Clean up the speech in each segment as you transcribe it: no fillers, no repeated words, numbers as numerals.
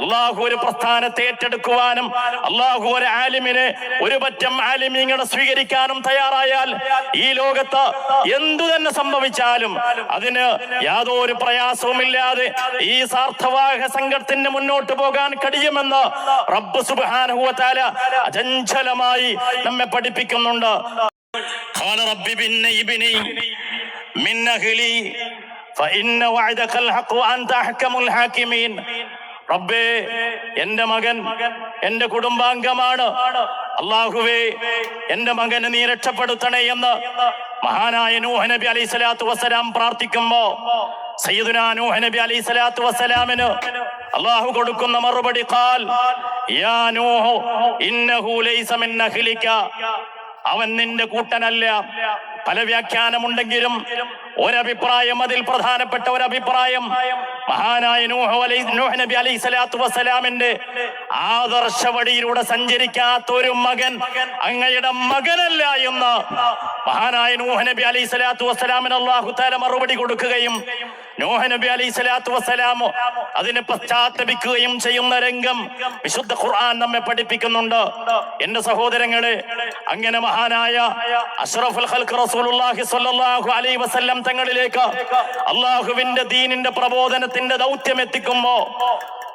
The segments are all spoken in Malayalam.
അള്ളാഹു ഒരു പ്രസ്ഥാനത്തെ ഏറ്റെടുക്കുവാനും അള്ളാഹു ഒരു ആലിമിനെ ഒരു പറ്റം ആലിമീങ്ങളെ സ്വീകരിക്കാനും തയ്യാറായാൽ ഈ ലോകത്ത് എന്തു തന്നെ സംഭവിച്ചാലും അതിന് യാതൊരു പ്രയാസവുമില്ലാതെ ഈ സാർത്ഥവാഹ സംഘത്തിന് മുന്നോട്ട് പോകാൻ കഴിയുമെന്ന് റബ്ബ് സുബ്ഹാനഹു വ തആല അചഞ്ചലമായി നമ്മെ പഠിപ്പിക്കുന്നുണ്ട്. ഖാല റബ്ബി ബിന്നൈബ്നി മിൻ അഹ്ലി ഫഇന്ന വഅദകൽ ഹഖ് വഅൻത അഹ്കമുൽ ഹാകിമീൻ. റബ്ബേ, എന്റെ മകൻ എന്റെ കുടുംബാംഗമാണ്. അല്ലാഹുവേ, എന്റെ മകനെ നീ രക്ഷപ്പെടുത്തണേ എന്ന് മഹാനായ നൂഹ് നബി അലൈഹി സ്വലാത്തു വസ്സലാം പ്രാർത്ഥിക്കുമ്പോ സയ്യിദുനാ നൂഹ് നബി അലൈഹി സ്വലാത്തു വസ്സലാമിന് അല്ലാഹു കൊടുക്കുന്ന മറുപടി ഖാൽ യാ നൂഹ് ഇന്നഹു ലൈസ മിൻ അഹ്ലിക, അവൻ നിന്റെ കൂട്ടനല്ല. പല വ്യാഖ്യാനമുണ്ടെങ്കിലും ഒരഭിപ്രായം, അതിൽ പ്രധാനപ്പെട്ട ഒരഭിപ്രായം മഹാനായ നൂഹ് നബി അലൈഹി സ്വലാത്തു വസ്സലാമിന്റെ ആദർശവടിയിലൂടെ സഞ്ചരിക്കാത്ത ഒരു മകൻ അങ്ങയുടെ മകനല്ല എന്ന് മഹാനായ നൂഹ് നബി അലൈഹി സ്വലാത്തു വസ്സലാമിന് അല്ലാഹു തആല മറുപടി കൊടുക്കുകയും നൂഹ് നബി അലൈഹി സ്വലാത്തു വസ്സലാം അതിനെ പശ്ചാത്തപിക്കുകയും ചെയ്യുന്ന രംഗം വിശുദ്ധ ഖുർആൻ നമ്മെ പഠിപ്പിക്കുന്നുണ്ട്. എന്റെ സഹോദരങ്ങളെ, അങ്ങനെ മഹാനായ അഷ്റഫുൽ ഖൽഖ് റസൂലുള്ളാഹി സ്വല്ലല്ലാഹു അലൈഹി വസല്ലം തങ്ങളിലേക്ക് അള്ളാഹുവിന്റെ ദീനിന്റെ പ്രബോധനത്തിന്റെ ദൗത്യം എത്തിക്കുമ്പോ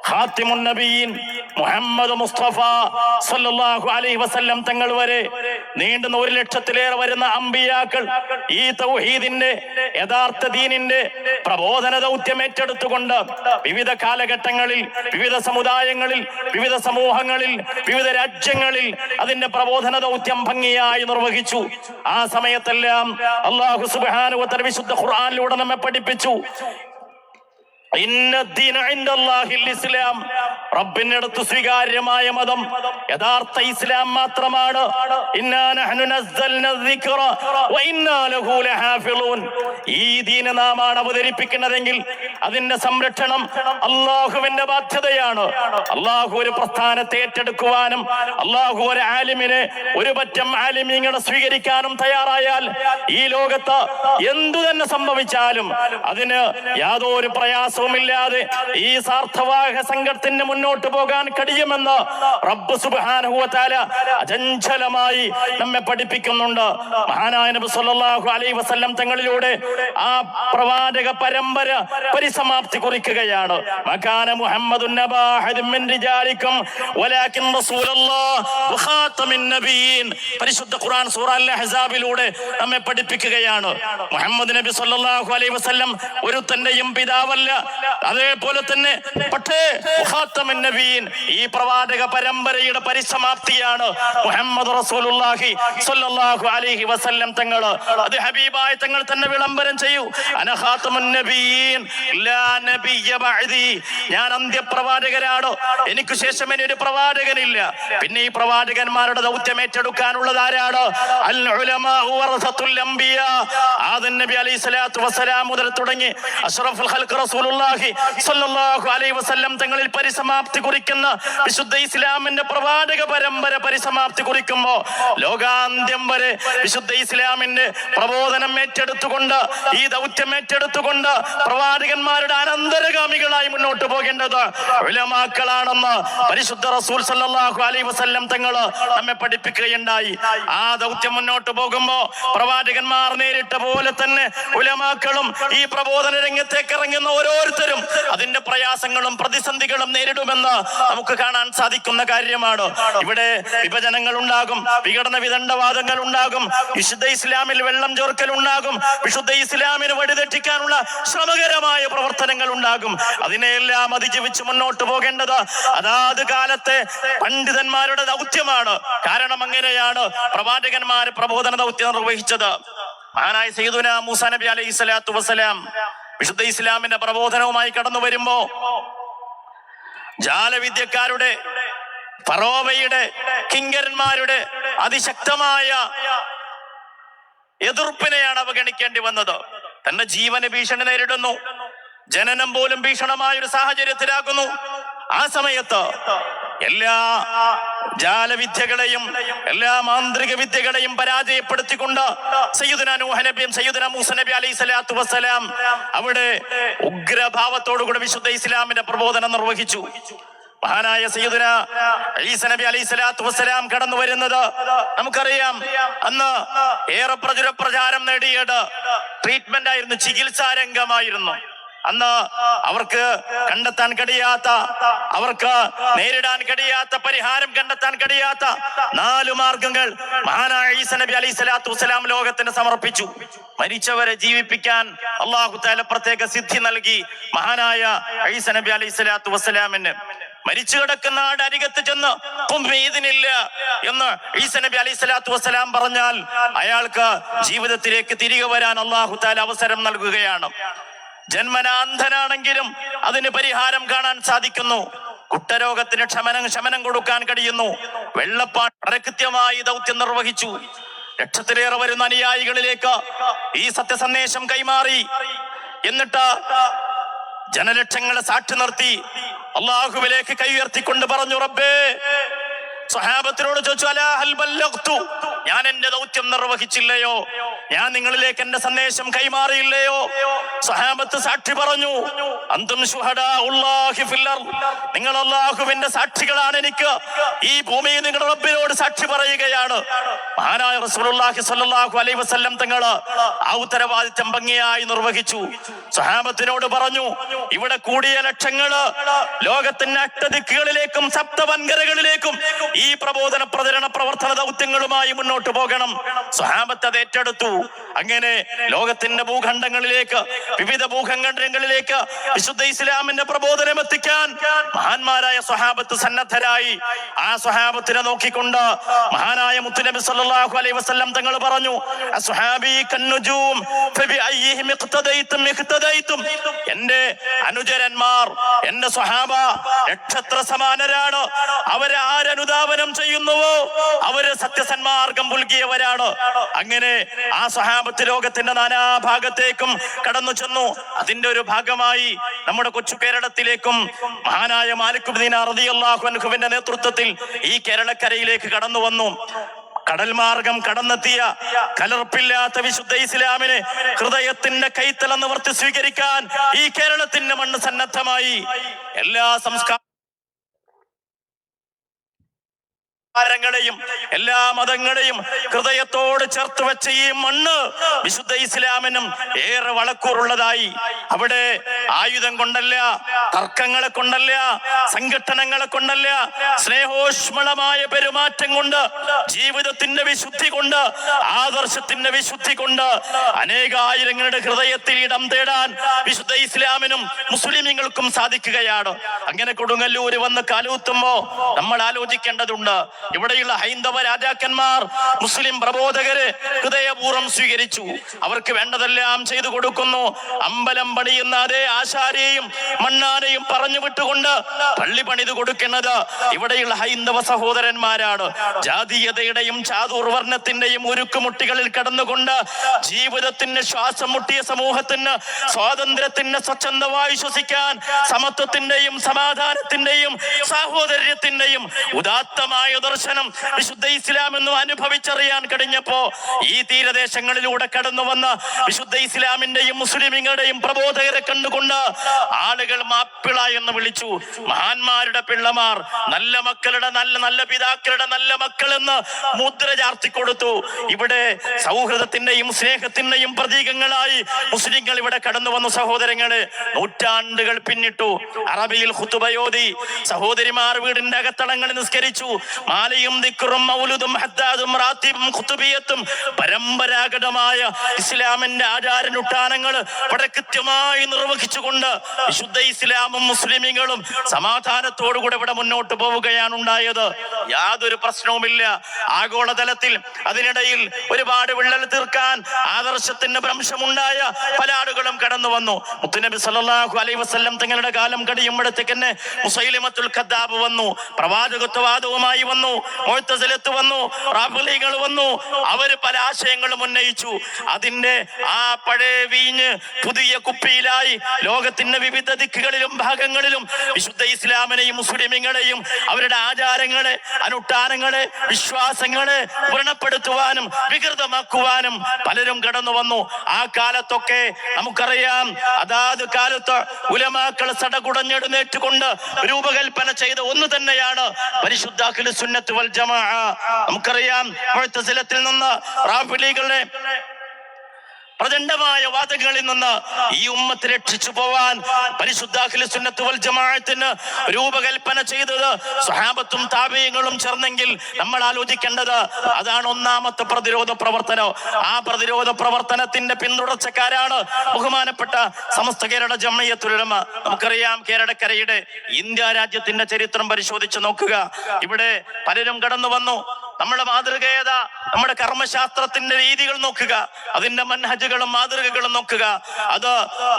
ഖാത്തിമുൻ നബിയീൻ മുഹമ്മദ് മുസ്തഫ സല്ലല്ലാഹു അലൈഹി വസല്ലം തങ്ങൾ വരെ നീണ്ടുന്ന 1,00,000-ലേറെ വരുന്ന അമ്പിയാക്കൾ ഈ തൗഹീദിന്റെ യഥാർത്ഥ ദീനിന്റെ പ്രബോധന ദൗത്യം ഏറ്റെടുത്തുകൊണ്ട് വിവിധ കാലഘട്ടങ്ങളിൽ, വിവിധ സമുദായങ്ങളിൽ, വിവിധ സമൂഹങ്ങളിൽ, വിവിധ രാജ്യങ്ങളിൽ അതിന്റെ പ്രബോധന ദൗത്യം ഭംഗിയായി നിർവഹിച്ചു. ആ സമയത്തെല്ലാം അല്ലാഹു സുബ്ഹാനഹു വ തആല വിശുദ്ധ ഖുർആനിലൂടെ നമ്മെ പഠിപ്പിച്ചു, ഇസ്ലാം, റബ്ബിന്റെ അടുത്ത് സ്വീകാര്യമായ മതം യഥാർത്ഥ ഇസ്ലാം മാത്രമാണ്. ഈ ദീന് നാമാണ് അവതരിപ്പിക്കുന്നതെങ്കിൽ അതിന്റെ സംരക്ഷണം അള്ളാഹുവിന്റെ ബാധ്യതയാണ്. അള്ളാഹു ഒരു പ്രസ്ഥാനത്തെ ഏറ്റെടുക്കുവാനും അള്ളാഹു ഒരു ആലിമിനെ ഒരു പറ്റം ആലിമീങ്ങളെ സ്വീകരിക്കാനും തയ്യാറായാൽ ഈ ലോകത്ത് എന്തു തന്നെ സംഭവിച്ചാലും അതിന് യാതൊരു പ്രയാസവുമില്ലാതെ ഈ സാർത്ഥവാഹ സംഘത്തിന് മുന്നോട്ട് പോകാൻ കഴിയുമെന്ന് റബ്ബ് സുബ്ഹാനഹു വ തആല അചഞ്ചലമായി നമ്മെ പഠിപ്പിക്കുന്നുണ്ട്. മഹാനായ നബി സല്ലല്ലാഹു അലൈഹി വസല്ലം തങ്ങളിലൂടെ ആ പ്രവാചക പരമ്പര പരിസമാപ്തി കുറിക്കുകയാണ്. മകാന മുഹമ്മദുൻ നബാ അഹദും മിൻ റിജാലിക്കും വലാകിൻ റസൂലുള്ളാഹി വഖാതമിൻ നബിയീൻ. പരിശുദ്ധ ഖുർആൻ സൂറ അൽ അഹ്സാബിലൂടെ നമ്മെ പഠിപ്പിക്കുകയാണ്. മുഹമ്മദ് നബി സല്ലല്ലാഹു അലൈഹി വസല്ലം ഒരുത്തന്റെയും പിതാവല്ല, അതേപോലെ തന്നെ പക്ഷേ ഖാതമുൻ നബിയീൻ, ഈ പ്രവാചക പരമ്പരയുടെ പരിസമാപ്തിയാണ് മുഹമ്മദ് റസൂലുള്ളാഹി സ്വല്ലല്ലാഹു അലൈഹി വസല്ലം തങ്ങൾ. അത് ഹബീബായ തങ്ങൾ തന്നെ വിളംബരം ചെയ്യൂ, അന ഖാതമുൻ നബിയീൻ ലാ നബിയ്യ ബഅദി, ഞാൻ അന്ത്യപ്രവാചകനാണ്, എനിക്ക് ശേഷം ഇനി ഒരു പ്രവാചകനില്ല. പിന്നെ ഈ പ്രവാചകന്മാരുടെ ദൗത്യം ഏറ്റെടുക്കാനുള്ളത് ആരാണ്? അൽ ഉലമാഉ വറസത്തുൽ അംബിയാ. ആദം നബി അലൈഹി സ്വലാത്തു വസ്സലാം മുതൽ തുടങ്ങി അഷ്റഫുൽ ഖൽഖ് റസൂലുള്ളാഹി സ്വല്ലല്ലാഹു അലൈഹി വസല്ലം തങ്ങളിൽ പരിസമാപ്തി കുറിക്കുന്ന വിശുദ്ധ ഇസ്ലാമിന്റെ പ്രവാചക പരമ്പര പരിസമാപ്തി കുറിക്കുമ്പോ ലോകാന്ത്യം വരെ വിശുദ്ധ ഇസ്ലാമിന്റെ പ്രബോധനം ഏറ്റെടുത്തുകൊണ്ട്, ഈ ദൗത്യം ഏറ്റെടുത്തുകൊണ്ട് പ്രവാചകന്മാരുടെ അനന്തരഗാമികളായി മുന്നോട്ട് പോകേണ്ടത് ഉലമാക്കളാണെന്ന് പരിശുദ്ധ റസൂൽ സല്ലല്ലാഹു അലൈഹി വസല്ലം തങ്ങൾ നമ്മെ പഠിപ്പിക്കുകയുണ്ടായി. ആ ദൗത്യം മുന്നോട്ട് പോകുമ്പോ പ്രവാചകന്മാർ നേരിട്ട പോലെ തന്നെ ഉലമാക്കളും ഈ പ്രബോധന രംഗത്തേക്ക് ഇറങ്ങുന്ന ഓരോരുത്തരും അതിന്റെ പ്രയാസങ്ങളും പ്രതിസന്ധികളും നേരിടുമെന്ന് നമുക്ക് കാണാൻ സാധിക്കുന്ന കാര്യമാണ്. ഇവിടെ വിഭജനങ്ങൾ ഉണ്ടാകും, വിഘടന വിദണ്ഡവാദങ്ങൾ ഉണ്ടാകും, വിശുദ്ധ ഇസ്ലാമിൽ വെള്ളം ചോർക്കൽ ഉണ്ടാകും, വിശുദ്ധ ഇസ്ലാമിന് വഴിതെറ്റിക്കാനുള്ള ശ്രമകരമായ പ്രവർത്തനങ്ങൾ ഉണ്ടാകും. അതിനെല്ലാം അതിജീവിച്ച് മുന്നോട്ട് പോകേണ്ടത് അതാത് കാലത്തെ പണ്ഡിതന്മാരുടെ ദൗത്യമാണ്. കാരണം അങ്ങനെയാണ് പ്രവാചകന്മാര് പ്രബോധന ദൗത്യം നിർവഹിച്ചത്. മഹാനായ സയ്യിദുനാ മൂസാ നബി അലൈഹി സ്വലാത്തു വസ്സലാം വിശുദ്ധ ഇസ്ലാമിന്റെ പ്രബോധനവുമായി കടന്നു വരുമ്പോ ജാലവിദ്യക്കാരുടെ, ഫറോവയുടെ, കിങ്കരന്മാരുടെ അതിശക്തമായ എതിർപ്പിനെയാണ് അവഗണിക്കേണ്ടി വന്നത്. തന്റെ ജീവന് ഭീഷണി നേരിടുന്നു, ജനനം പോലും ഭീഷണമായ ഒരു സാഹചര്യത്തിലാകുന്നു. ആ സമയത്ത് എല്ലാ ജാലവിദ്യകളെയും എല്ലാ മാന്ത്രിക വിദ്യകളെയും പരാജയപ്പെടുത്തിക്കൊണ്ട് സയ്യിദുനാ നൂഹ് നബിയും സയ്യിദുനാ മൂസാ നബി അലൈഹി സ്വലാത്തു വസ്സലാം അവിടെ ഉഗ്രഭാവത്തോടുകൂടി വിശുദ്ധ ഇസ്ലാമിന്റെ പ്രബോധനം നിർവഹിച്ചു. മഹാനായ സയ്യിദുനാ ഈസ നബി അലൈഹി സ്വലാത്തു വസ്സലാം കടന്നു വരുന്നത് നമുക്കറിയാം. അന്ന് ഏറെ പ്രചാരം നേടിയത് ട്രീറ്റ്മെന്റ് ആയിരുന്നു, ചികിത്സാ രംഗമായിരുന്നു. അന്ന് അവർക്ക് കണ്ടെത്താൻ കഴിയാത്ത, അവർക്ക് നേരിടാൻ കഴിയാത്ത, പരിഹാരം കണ്ടെത്താൻ കഴിയാത്ത 4 മാർഗങ്ങൾ മഹാനായ ഈസ നബി അലൈഹി സ്വലാത്തു വസ്സലാം ലോകത്തിന് സമർപ്പിച്ചു. മരിച്ചവരെ ജീവിപ്പിക്കാൻ അല്ലാഹു തആല പ്രത്യേക സിദ്ധി നൽകി മഹാനായ ഈസ നബി അലൈഹി സ്വലാത്തു വസ്സലാമിന്. മരിച്ചു കിടക്കുന്ന ആട് അരികത്ത് ചെന്ന് ഇതിനില്ല എന്ന് ഈസ നബി അലൈഹി സ്വലാത്തു വസ്സലാം പറഞ്ഞാൽ അയാൾക്ക് ജീവിതത്തിലേക്ക് തിരികെ വരാൻ അല്ലാഹു തആല അവസരം നൽകുകയാണ്. ജന്മനാ അന്ധനാണെങ്കിലും അതിന് പരിഹാരം കാണാൻ സാധിക്കുന്നു. കുഷ്ഠരോഗത്തിന് ശമനം കൊടുക്കാൻ കഴിയുന്നു. വെള്ളപ്പാട് വളരെ കൃത്യമായി ദൗത്യം നിർവഹിച്ചു. 1,000-ലേറെ വരുന്ന അനുയായികളിലേക്ക് ഈ സത്യസന്ദേശം കൈമാറി. എന്നിട്ട് ജനലക്ഷങ്ങളെ സാക്ഷി നിർത്തി അള്ളാഹുവിലേക്ക് കൈ ഉയർത്തിക്കൊണ്ട് പറഞ്ഞു, റബ്ബേ, സ്വഹാബത്തിനോട് ചോദിച്ചു, അലാ ഹൽ ബല്ലഗ്തു, ഞാൻ എന്റെ ദൗത്യം നിർവഹിച്ചില്ലയോ? ഞാൻ നിങ്ങളിലേക്ക് എന്റെ സന്ദേശം കൈമാറിയില്ലയോ? സ്വഹാബത്ത് സാക്ഷി പറഞ്ഞു, അന്തും ശുഹദാഉല്ലാഹി ഫിൽ അർദ്, നിങ്ങൾ അല്ലാഹുവിന്റെ സാക്ഷികളാണ്. എനിക്ക് ഈ ഭൂമിയിൽ നിങ്ങളുടെ റബ്ബിനോട് സാക്ഷി പറയുകയാണ്. മഹാനായ റസൂലുള്ളാഹി സ്വല്ലല്ലാഹു അലൈഹി വസല്ലം തങ്ങൾ ആ ഉത്തരവാദിത്തം ഭംഗിയായി നിർവഹിച്ചു. സ്വഹാബത്തിനോട് പറഞ്ഞു, ഇവിടെ കൂടിയ ലക്ഷങ്ങള് ലോകത്തിന്റെ അഷ്ടദിക്കുകളിലേക്കും സപ്തവൻകരകളിലേക്കും ഈ പ്രചരണ പ്രവർത്തന ദൗത്യങ്ങളുമായി മുന്നോട്ട് പോകണം. സ്വഹാബത്ത് അത് ഏറ്റെടുത്തു. അങ്ങനെ ലോകത്തിന്റെ ഭൂഖണ്ഡങ്ങളിലേക്ക്, വിവിധ ഭൂഖണ്ഡങ്ങളിലേക്ക് വിശുദ്ധ ഇസ്ലാമിന്റെ പ്രബോധനം എത്തിക്കാൻ മഹാന്മാരായ സ്വഹാബത്ത് സന്നദ്ധരായി. ആ സ്വഹാബത്തിനെ നോക്കിക്കൊണ്ട് മഹാനായ മുത്തുനബി സല്ലല്ലാഹു അലൈഹി വസല്ലം തങ്ങൾ പറഞ്ഞു, അസ്ഹാബി കന്നുജൂം ഫബിഅയ്യിഹിം ഇഖ്തദൈതും ഇഖ്തദൈതും, എന്റെ അനുചരന്മാർ, എന്റെ സ്വഹാബ നക്ഷത്ര സമാനരാണ്. അവരെ ആരനുധാവനം ചെയ്യുന്നുവോ അവര് സത്യസന്മാർഗം പുൽകിയവരാണ്. അങ്ങനെ ആ സ്വഹാബത്ത് ലോകത്തിന്റെ നാനാഭാഗത്തേക്കും കടന്നു ചെന്നു. അതിന്റെ ഒരു ഭാഗമായി നമ്മുടെ കൊച്ചു കേരളത്തിലേക്കും മഹാനായ മാലിക് ഇബ്നു ദീനാർ റളിയല്ലാഹു അൻഹുവിന്റെ നേതൃത്വത്തിൽ ഈ കേരളക്കരയിലേക്ക് കടന്നു വന്നു. കടൽ മാർഗം കടന്നെത്തിയ കലർപ്പില്ലാത്ത വിശുദ്ധ ഇസ്ലാമിനെ ഹൃദയത്തിന്റെ കൈത്തല നിവർത്തി സ്വീകരിക്കാൻ ഈ കേരളത്തിന്റെ മണ്ണ് സന്നദ്ധമായി. എല്ലാ ങ്ങളെയും എല്ലാ മതങ്ങളെയും ഹൃദയത്തോട് ചേർത്ത് വെച്ച ഈ മണ്ണ് വിശുദ്ധ ഇസ്ലാമിനും ഏറെ വളക്കൂറുള്ളതായി. അവിടെ ആയുധം കൊണ്ടല്ല, തർക്കങ്ങളെ കൊണ്ടല്ല, സംഘടനകളെ കൊണ്ടല്ല, സ്നേഹോഷ്മളമായ പെരുമാറ്റം കൊണ്ട്, ജീവിതത്തിന്റെ വിശുദ്ധി കൊണ്ട്, ആദർശത്തിന്റെ വിശുദ്ധി കൊണ്ട് അനേകായിരങ്ങളുടെ ഹൃദയത്തിൽ ഇടം തേടാൻ വിശുദ്ധ ഇസ്ലാമിനും മുസ്ലിമീങ്ങൾക്കും സാധിക്കുകയാണ്. അങ്ങനെ കൊടുങ്ങല്ലൂര് വന്ന് കാലൂത്തുമ്പോ നമ്മൾ ആലോചിക്കേണ്ടതുണ്ട്, ഇവിടെയുള്ള ഹൈന്ദവ രാജാക്കന്മാർ മുസ്ലിം പ്രബോധകരെ ഹൃദയപൂർവ്വം സ്വീകരിച്ചു. അവർക്ക് വേണ്ടതെല്ലാം ചെയ്തു കൊടുക്കുന്നു. അമ്പലം പണിയുന്ന അതേ ആശാരിയെയും മണ്ണാനെയും പറഞ്ഞു വിട്ടുകൊണ്ട് പള്ളി പണിത് കൊടുക്കുന്നത് ഇവിടെയുള്ള ഹൈന്ദവ സഹോദരന്മാരാണ്. ജാതീയതയുടെയും ചാതുർവർണ്ണത്തിന്റെയും ഉരുക്കുമുട്ടികളിൽ കടന്നുകൊണ്ട് ജീവിതത്തിന് ശ്വാസം മുട്ടിയ സമൂഹത്തിന് സ്വാതന്ത്ര്യത്തിന് സ്വച്ഛന്തമായി ശ്വസിക്കാൻ, സമത്വത്തിന്റെയും സമാധാനത്തിന്റെയും സാഹോദര്യത്തിന്റെയും ഉദാത്തമായ ദർശനം വിശുദ്ധ ഇസ്ലാം എന്നും അനുഭവിച്ചറിയാൻ കഴിഞ്ഞപ്പോ ഈ തീരദേശങ്ങളിലൂടെ കടന്നു വന്ന വിശുദ്ധ ഇസ്ലാമിന്റെയും മുസ്ലിമീങ്ങളുടെയും പ്രബോധകരെ കണ്ടുകൊണ്ട് ആളുകൾ മാപ്പിള എന്ന് വിളിച്ചു. മഹാന്മാരുടെ പിള്ളമാർ, നല്ല മക്കളുടെ നല്ല പിതാക്കളുടെ നല്ല മക്കൾ എന്ന് മുദ്ര ചാർത്തിക്കൊടുത്തു. ഇവിടെ സൗഹൃദത്തിന്റെയും സ്നേഹത്തിന്റെയും പ്രതീകങ്ങളായി മുസ്ലിങ്ങൾ ഇവിടെ കടന്നു വന്നു. സഹോദരങ്ങളെ, നൂറ്റാണ്ടുകൾ പിന്നിട്ടു. അറബിയിൽ ഖുതുബയോദി, സഹോദരിമാർ വീടിന്റെ അകത്തളങ്ങളിൽ നിസ്കരിച്ചു. മാലയും ദിക്റും മൗലുദും ഹദ്ദാദും റാത്തിബും ഖുതുബിയത്തും പരമ്പരാഗതമായ ഇസ്ലാമിന്റെ ആചാരനുഷ്ഠാനങ്ങൾ വളരെ കൃത്യമായി നിർവഹിച്ചുകൊണ്ട് വിശുദ്ധ ഇസ്ലാമും മുസ്ലിമീങ്ങളും സമാധാനത്തോടുകൂടെ ഇവിടെ മുന്നോട്ട് പോവുകയാണ് ഉണ്ടായത്. യാതൊരു പ്രശ്നവുമില്ല ആഗോളതലത്തിൽ. അതിനിടയിൽ ഒരുപാട് വിള്ളൽ തീർക്കാൻ ആദർശത്തിന്റെ ഭ്രംശമുണ്ടായ പല ആളുകളും കടന്നു വന്നു. മുത്തുനബി സല്ലല്ലാഹു അലൈഹി വസല്ലം തങ്ങളുടെ കാലം കഴിയുമ്പോഴത്തേക്ക് തന്നെ മുസൈലിമത്തുൽ കദ്ദാബ് വന്നു, പ്രവാചകത്വവാദവുമായി വന്നു, മുഅ്തസിലത്ത് വന്നു, റാഫിളികൾ വന്നു. അവര് പല ആശയങ്ങളും ഉന്നയിച്ചു. അതിന്റെ ആ പഴയ വീഞ്ഞ് പുതിയ കുപ്പിയിലായി ലോകത്തിന്റെ വിവിധ ദിക്കുകളിലും ഭാഗങ്ങളിലും വിശുദ്ധ ഇസ്ലാമിനെയും മുസ്ലിമീങ്ങളെയും അവരുടെ ആചാരങ്ങളെ, അനുഷ്ഠാനങ്ങളെ, വിശ്വാസങ്ങളെ വ്രണപ്പെടുത്തുവാനും വികൃതമാക്കുവാനും പലരും കടന്നു വന്നു. ആ കാലത്തൊക്കെ നമുക്കറിയാം, അതാത് കാലത്ത് ഉലമാക്കൾ സടകുടഞ്ഞെടുന്നേറ്റുകൊണ്ട് രൂപകൽപ്പന ചെയ്ത ഒന്ന് തന്നെയാണ് പരിശുദ്ധ അഹ്ലുസ് സുന്നത്ത് വൽ ജമാഅ. നമുക്കറിയാം മുഅ്തസിലത്തിൽ നിന്ന് റാഫിളികളുടെ പ്രചണ്ഡമായ വാദങ്ങളിൽ നിന്ന് ഈ ഉമ്മത്ത് രക്ഷിച്ചു പോവാൻ പരിശുദ്ധ അഹ്ലുസ് സുന്നത്ത് വൽ ജമാഅത്തിന് രൂപകൽപ്പന ചെയ്തത് സ്വഹാബത്തും താബിഈങ്ങളും ചേർന്നെങ്കിൽ നമ്മൾ ആലോചിക്കേണ്ടത് അതാണ് ഒന്നാമത്തെ പ്രതിരോധ പ്രവർത്തനം. ആ പ്രതിരോധ പ്രവർത്തനത്തിന്റെ പിന്തുടർച്ചക്കാരാണ് ബഹുമാനപ്പെട്ട സമസ്ത കേരള ജംഇയ്യത്തുൽ ഉലമ. നമുക്കറിയാം കേരളക്കരയുടെ ഇന്ത്യ രാജ്യത്തിന്റെ ചരിത്രം പരിശോധിച്ച് നോക്കുക. ഇവിടെ പലരും കടന്നു വന്നു. നമ്മുടെ മാതൃകേത, നമ്മുടെ കർമ്മശാസ്ത്രത്തിന്റെ രീതികൾ നോക്കുക, അതിന്റെ മൻഹജുകളും മാതൃകകളും നോക്കുക. അത്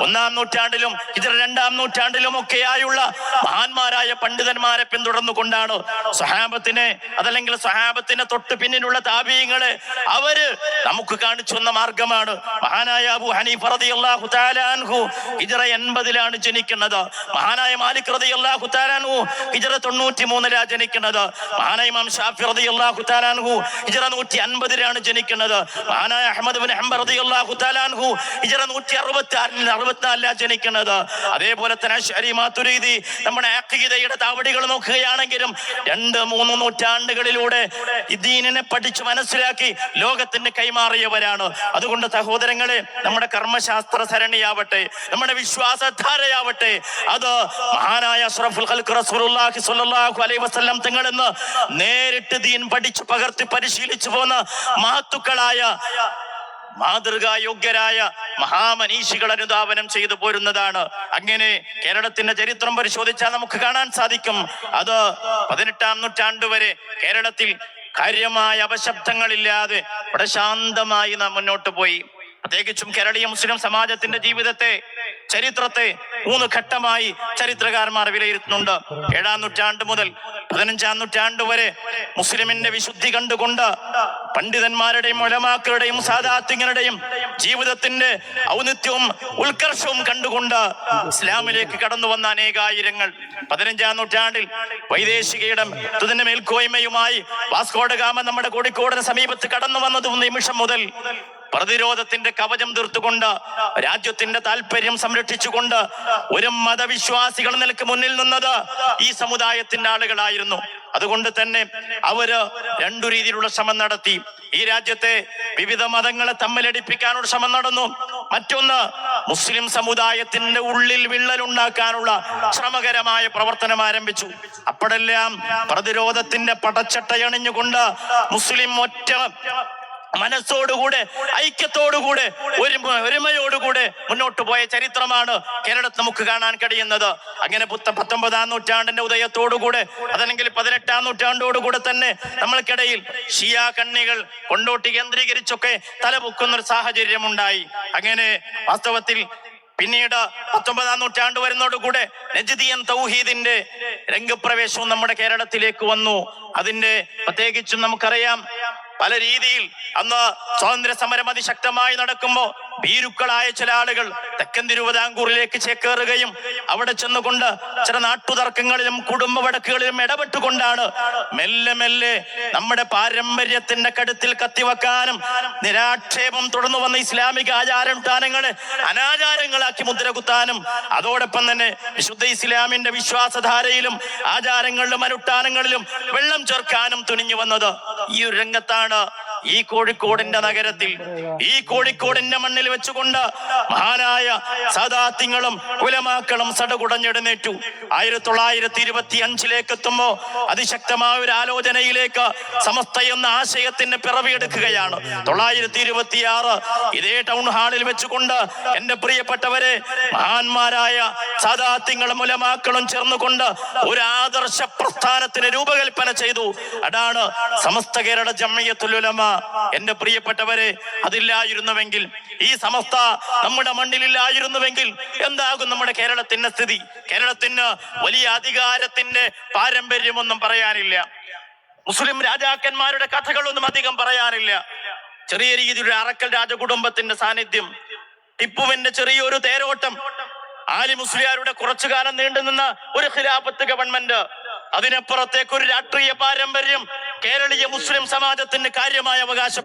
1-ാം നൂറ്റാണ്ടിലും ഹിജ്റ 2-ാം നൂറ്റാണ്ടിലും ഒക്കെയായുള്ള മഹാന്മാരായ പണ്ഡിതന്മാരെ പിന്തുടർന്നുകൊണ്ടാണ് സ്വഹാബത്തിനെ, അതല്ലെങ്കിൽ സ്വഹാബത്തിന് തൊട്ട് പിന്നിലുള്ള താബിഈങ്ങളെ അവര് നമുക്ക് കാണിച്ചു വന്ന മാർഗമാണ്. മഹാനായ അബൂ ഹനീഫ റളിയല്ലാഹു തആല അൻഹു ഹിജ്റ 80-ലാണ് ജനിക്കുന്നത്. മഹാനായ മാലിക് റളിയല്ലാഹു തആല അൻഹു ഹിജ്റ 93-ലാണ് ജനിക്കുന്നത്. മഹാനായ ഇമാം ഷാഫി റളിയല്ലാഹു തആല അൻഹു ഹിജ്റ 150-ലാണ് ജനിക്കുന്നത്. മഹാനായ അഹ്മദ് ഇബ്നു ഹംബൽ റളിയല്ലാഹു തആല അൻഹു ഹിജ്റ 164-ലാണ് ജനിക്കുന്നത്. അതേപോലെ തന്നെ അശ്അരി മാതുരീദി നമ്മുടെ അഖീദയുടെ താവടികൾ നോക്കുകയാണെങ്കിലും 2-3 നൂറ്റാണ്ടുകളിലൂടെ ഈ ദീനിനെ പഠിച്ചു മനസ്സിലാക്കി ലോകത്തിന് കൈമാറിയവരാണ്. അതുകൊണ്ട് സഹോദരങ്ങളെ, നമ്മുടെ കർമ്മശാസ്ത്ര സരണിയാവട്ടെ, നമ്മുടെ വിശ്വാസധാരയാവട്ടെ, അത് മഹാനായ അഷ്റഫുൽ ഖൽഖ് റസൂലുള്ളാഹി സ്വല്ലല്ലാഹു അലൈഹി വസല്ലം തങ്ങളെന്ന് നേരിട്ട് ദീൻ പഠിച്ചു പകർത്തി പരിശീലിച്ചു പോന്ന മഹത്തുക്കളായ മാതൃകായോഗ്യരായ മഹാമനീഷികൾ അനുധാവനം ചെയ്തു പോരുന്നതാണ്. അങ്ങനെ കേരളത്തിന്റെ ചരിത്രം പരിശോധിച്ചാൽ നമുക്ക് കാണാൻ സാധിക്കും, അത് 18-ാം നൂറ്റാണ്ട് വരെ കേരളത്തിൽ കാര്യമായ അപശബ്ദങ്ങളില്ലാതെ വളരെ ശാന്തമായി നാം മുന്നോട്ട് പോയി. പ്രത്യേകിച്ചും കേരളീയ മുസ്ലിം സമാജത്തിന്റെ ജീവിതത്തെ, ചരിത്രത്തെ 3 ഘട്ടമായി ചരിത്രകാരന്മാർ വിലയിരുത്തുന്നുണ്ട്. 7-ാം നൂറ്റാണ്ട് മുതൽ 15-ാം നൂറ്റാണ്ട് വരെ മുസ്ലിമിന്റെ വിശുദ്ധി കണ്ടുകൊണ്ട് പണ്ഡിതന്മാരുടെയും ഉലമാക്കളുടെയും സാദാത്യങ്ങളുടെയും ജീവിതത്തിന്റെ ഔന്നിത്യവും ഉത്കർഷവും കണ്ടുകൊണ്ട് ഇസ്ലാമിലേക്ക് കടന്നു വന്ന അനേകായിരങ്ങൾ 15-ാം നൂറ്റാണ്ടിൽ വൈദേശികയുടെ മേൽക്കോയ്മയുമായി വാസ്കോഡ ഗാമ നമ്മുടെ കോഴിക്കോടിന് സമീപത്ത് കടന്നു വന്നത് നിമിഷം മുതൽ പ്രതിരോധത്തിന്റെ കവചം തീർത്തുകൊണ്ട് രാജ്യത്തിന്റെ താല്പര്യം സംരക്ഷിച്ചുകൊണ്ട് ഒരു മതവിശ്വാസികൾ നിലക്ക് മുന്നിൽ നിന്നത് ഈ സമുദായത്തിന്റെ ആളുകളായിരുന്നു. അതുകൊണ്ട് തന്നെ അവര് 2 രീതിയിലുള്ള ശ്രമം നടത്തി. ഈ രാജ്യത്തെ വിവിധ മതങ്ങളെ തമ്മിലടിപ്പിക്കാനുള്ള ശ്രമം നടന്നു. മറ്റൊന്ന്, മുസ്ലിം സമുദായത്തിന്റെ ഉള്ളിൽ വിള്ളലുണ്ടാക്കാനുള്ള ശ്രമകരമായ പ്രവർത്തനം ആരംഭിച്ചു. അപ്പോഴെല്ലാം പ്രതിരോധത്തിന്റെ പടച്ചട്ടയണിഞ്ഞുകൊണ്ട് മുസ്ലിം ഒറ്റ മനസ്സോടുകൂടെ, ഐക്യത്തോടുകൂടെ, ഒരുമയോടുകൂടെ മുന്നോട്ട് പോയ ചരിത്രമാണ് കേരളത്തിൽ നമുക്ക് കാണാൻ കഴിയുന്നത്. അങ്ങനെ 19-ാം നൂറ്റാണ്ടിന്റെ ഉദയത്തോടുകൂടെ, അതല്ലെങ്കിൽ 18-ാം നൂറ്റാണ്ടോടുകൂടെ തന്നെ നമ്മൾക്കിടയിൽ ഷിയ കണ്ണികൾ കൊണ്ടോട്ടി കേന്ദ്രീകരിച്ചൊക്കെ തലപൊക്കുന്നൊരു സാഹചര്യം ഉണ്ടായി. അങ്ങനെ വാസ്തവത്തിൽ പിന്നീട് 19-ാം നൂറ്റാണ്ട് വരുന്നതോടുകൂടെ നജ്ദിയൻ തൗഹീദിന്റെ രംഗപ്രവേശവും നമ്മുടെ കേരളത്തിലേക്ക് വന്നു. അതിന്റെ പ്രത്യേകിച്ചും നമുക്കറിയാം, പല രീതിയിൽ അന്ന് സ്വാതന്ത്ര്യ സമരം അതിശക്തമായി നടക്കുമ്പോ ഭീരുക്കളായ ചില ആളുകൾ തെക്കൻ തിരുവിതാംകൂറിലേക്ക് ചേക്കേറുകയും അവിടെ ചെന്നുകൊണ്ട് ചില നാട്ടുതർക്കങ്ങളിലും കുടുംബ വഴക്കുകളിലും ഇടപെട്ടുകൊണ്ടാണ് മെല്ലെ മെല്ലെ നമ്മുടെ പാരമ്പര്യത്തിന്റെ കടുത്തിൽ കത്തിവെക്കാനും നിരാക്ഷേപം തുടർന്നു വന്ന ഇസ്ലാമിക ആചാരാനുഷ്ഠാനങ്ങളെ അനാചാരങ്ങളാക്കി മുദ്രകുത്താനും അതോടൊപ്പം തന്നെ വിശുദ്ധ ഇസ്ലാമിന്റെ വിശ്വാസധാരയിലും ആചാരങ്ങളിലും അനുഷ്ഠാനങ്ങളിലും വെള്ളം ചേർക്കാനും തുനിഞ്ഞു വന്നത് ഈ ഒരു രംഗത്താണ്. ഈ കോഴിക്കോടിന്റെ നഗരത്തിൽ, ഈ കോഴിക്കോടിന്റെ മണ്ണിൽ വെച്ചുകൊണ്ട് മഹാനായ സാദാത്യങ്ങളും ഉലമാക്കളും സടകുടഞ്ഞെഴുന്നേറ്റു. 1925 എത്തുമ്പോ അതിശക്തമായ ഒരു ആലോചനയിലേക്ക് സമസ്ത എന്ന ആശയത്തിന്റെ പിറവിയെടുക്കുകയാണ്. 926 ഇതേ ടൗൺ ഹാളിൽ വെച്ചുകൊണ്ട് എന്റെ പ്രിയപ്പെട്ടവരെ, മഹാന്മാരായ സാദാത്യങ്ങളും ഉലമാക്കളും ചേർന്നുകൊണ്ട് ഒരു ആദർശ പ്രസ്ഥാനത്തിന് രൂപകൽപ്പന ചെയ്തു. അതാണ് സമസ്ത കേരള ജംഇയ്യത്തുൽ ഉലമ. എന്റെ പ്രിയപ്പെട്ടവരെ, അതില്ലായിരുന്നുവെങ്കിൽ, ഈ സമസ്ത നമ്മുടെ മണ്ണിലില്ലായിരുന്നുവെങ്കിൽ എന്താകും നമ്മുടെ കേരളത്തിന്റെ സ്ഥിതി? കേരളത്തിന് വലിയ അധികാരത്തിന്റെ പാരമ്പര്യമൊന്നും പറയാനില്ല. മുസ്ലിം രാജാക്കന്മാരുടെ കഥകളൊന്നും അധികം പറയാനില്ല. ചെറിയ രീതിയിലൊരു അറക്കൽ രാജകുടുംബത്തിന്റെ സാന്നിധ്യം, ടിപ്പുവിന്റെ ചെറിയൊരു തേരോട്ടം, ആലി മുസ്ലിയാരുടെ കുറച്ചു കാലം നീണ്ടുനിന്ന ഒരു ഖിലാഫത്ത് ഗവൺമെന്റ്, അതിനപ്പുറത്തേക്ക് ഒരു രാഷ്ട്രീയ പാരമ്പര്യം കേരളീയ മുസ്ലിം സമാജത്തിന് കാര്യമായ അവകാശം.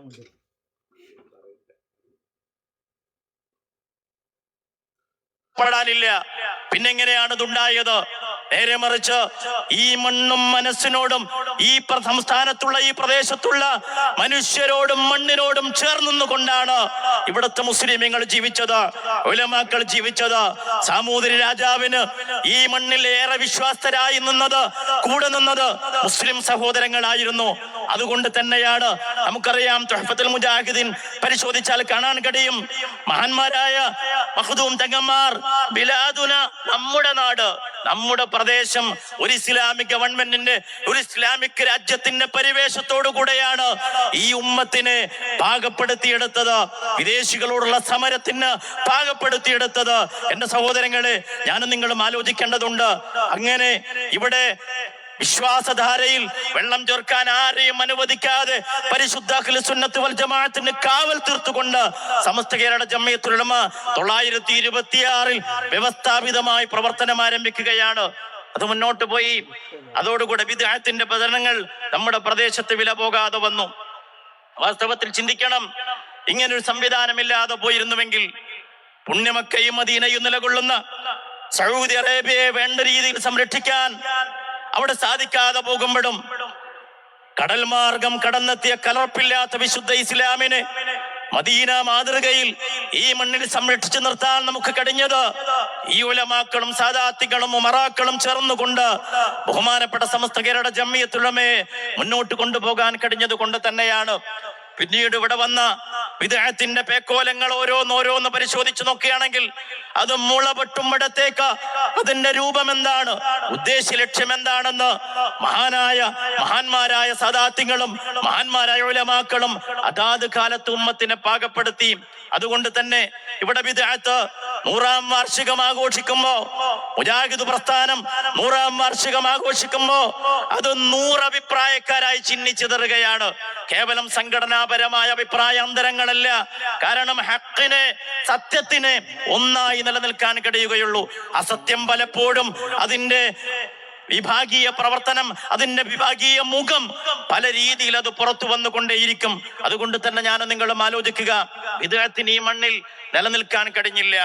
നഷ്ടപ്പെടാനില്ല. പിന്നെങ്ങനെയാണ് ഇതുണ്ടായത്? നേരെ മറിച്ച് ഈ മണ്ണും മനസ്സിനോടും ഈ സംസ്ഥാനത്തുള്ള ഈ പ്രദേശത്തുള്ള മനുഷ്യരോടും മണ്ണിനോടും ചേർന്നുകൊണ്ടാണ് ഇവിടുത്തെ മുസ്ലിമീങ്ങൾ ജീവിച്ചത്, ഉലമാക്കൾ ജീവിച്ചത്. സാമൂതിരി രാജാവിന് ഈ മണ്ണിൽ ഏറെ വിശ്വാസരായി നിന്നത്, കൂടെ നിന്നത് മുസ്ലിം സഹോദരങ്ങളായിരുന്നു. അതുകൊണ്ട് തന്നെയാണ് നമുക്കറിയാം, തുഹ്ഫത്തുൽ മുജാഹിദീൻ പരിശോധിച്ചാൽ കാണാൻ കഴിയും, മഹാന്മാരായ മഖ്ദൂം തങ്ങന്മാർ, ബിലാദുന, നമ്മുടെ നാട്, നമ്മുടെ പ്രദേശം ഒരു ഇസ്ലാമിക് ഗവൺമെന്റിന്റെ, ഒരു ഇസ്ലാമിക് രാജ്യത്തിന്റെ പരിവേഷത്തോടു കൂടെയാണ് ഈ ഉമ്മത്തിനെ പാകപ്പെടുത്തിയെടുത്തത്, വിദേശികളോടുള്ള സമരത്തിന് പാകപ്പെടുത്തിയെടുത്തത്. എന്റെ സഹോദരങ്ങളെ, ഞാനും നിങ്ങളും ആലോചിക്കേണ്ടതുണ്ട്. അങ്ങനെ ഇവിടെ വിശ്വാസധാരയിൽ വെള്ളം ചേർക്കാൻ ആരെയും അനുവദിക്കാതെ പരിശുദ്ധ അഹ്ലുസ് സുന്നത്ത് വൽ ജമാഅത്തിന് കാവൽ തീർത്തുകൊണ്ട് സമസ്ത കേരള ജംഇയ്യത്തുൽ ഉലമ 926 വ്യവസ്ഥാപിതമായി പ്രവർത്തനം ആരംഭിക്കുകയാണ്. അത് മുന്നോട്ട് പോയി. അതോടുകൂടെ ബിദ്അത്തിന്റെ പ്രചരണങ്ങൾ നമ്മുടെ പ്രദേശത്ത് വില പോകാതെ വന്നു. വാസ്തവത്തിൽ ചിന്തിക്കണം, ഇങ്ങനൊരു സംവിധാനമില്ലാതെ പോയിരുന്നുവെങ്കിൽ പുണ്യമക്കയും മദീനയും നിലകൊള്ളുന്ന സൗദി അറേബ്യയെ വേണ്ട രീതിയിൽ സംരക്ഷിക്കാൻ അവിടെ സാധിക്കാതെ പോകുമ്പോഴും കടൽ മാർഗം കടന്നെത്തിയ കലർപ്പില്ലാത്ത വിശുദ്ധ ഇസ്ലാമിനെ മദീന മാതൃകയിൽ ഈ മണ്ണിൽ സംരക്ഷിച്ചു നിർത്താൻ നമുക്ക് കഴിഞ്ഞത് ഈ ഉലമാക്കളും സാദാത്തികളും ഉമറാക്കളും ചേർന്നുകൊണ്ട് ബഹുമാനപ്പെട്ട സമസ്ത കേരള ജംഇയ്യത്തുൽ ഉലമയെ മുന്നോട്ട് കൊണ്ടുപോകാൻ കഴിഞ്ഞത് കൊണ്ട് തന്നെയാണ്. പിന്നീട് ഇവിടെ വന്ന ബിദ്അത്തിന്റെ പേക്കോലങ്ങൾ ഓരോന്നോരോന്ന് പരിശോധിച്ചു നോക്കുകയാണെങ്കിൽ അത് മുളപൊട്ടുമിടത്തേക്ക് അതിന്റെ രൂപം എന്താണ്, ഉദ്ദേശ ലക്ഷ്യം എന്താണെന്ന് മഹാന്മാരായ സദാത്യങ്ങളും മഹാന്മാരായ ഉലമാക്കളും അതാത് കാലത്ത് ഉമ്മത്തിനെ പാകപ്പെടുത്തി. അതുകൊണ്ട് തന്നെ ഇവിടെ ബിദ്അത്ത് 100-ാം വാർഷികം ആഘോഷിക്കുമ്പോ, മുജാഹിദ് പ്രസ്ഥാനം 100-ാം വാർഷികം ആഘോഷിക്കുമ്പോ അത് 100 അഭിപ്രായക്കാരായി ചിഹ്നിച്ചെതറുകയാണ്. കേവലം സംഘടനാപരമായ അഭിപ്രായാന്തരങ്ങളല്ല. കാരണം ഹക്കിനെ, സത്യത്തിന് ഒന്നായി നിലനിൽക്കാൻ കഴിയുകയുള്ളൂ. അസത്യം പലപ്പോഴും അതിന്റെ വിഭാഗീയ പ്രവർത്തനം, അതിന്റെ വിഭാഗീയ മുഖം പല രീതിയിൽ അത് പുറത്തു വന്നുകൊണ്ടേയിരിക്കും. അതുകൊണ്ട് തന്നെ ഞാനും നിങ്ങളും ആലോചിക്കുക, ബിദ്അത്തിന് ഈ മണ്ണിൽ നിലനിൽക്കാൻ കഴിഞ്ഞില്ല.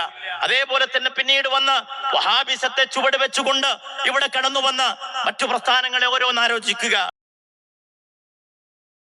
അതേപോലെ തന്നെ പിന്നീട് വന്ന വഹാബിസത്തെ ചുവട് വെച്ചുകൊണ്ട് ഇവിടെ കടന്നു വന്ന മറ്റു പ്രസ്ഥാനങ്ങളെ ഓരോന്ന് ആലോചിക്കുക.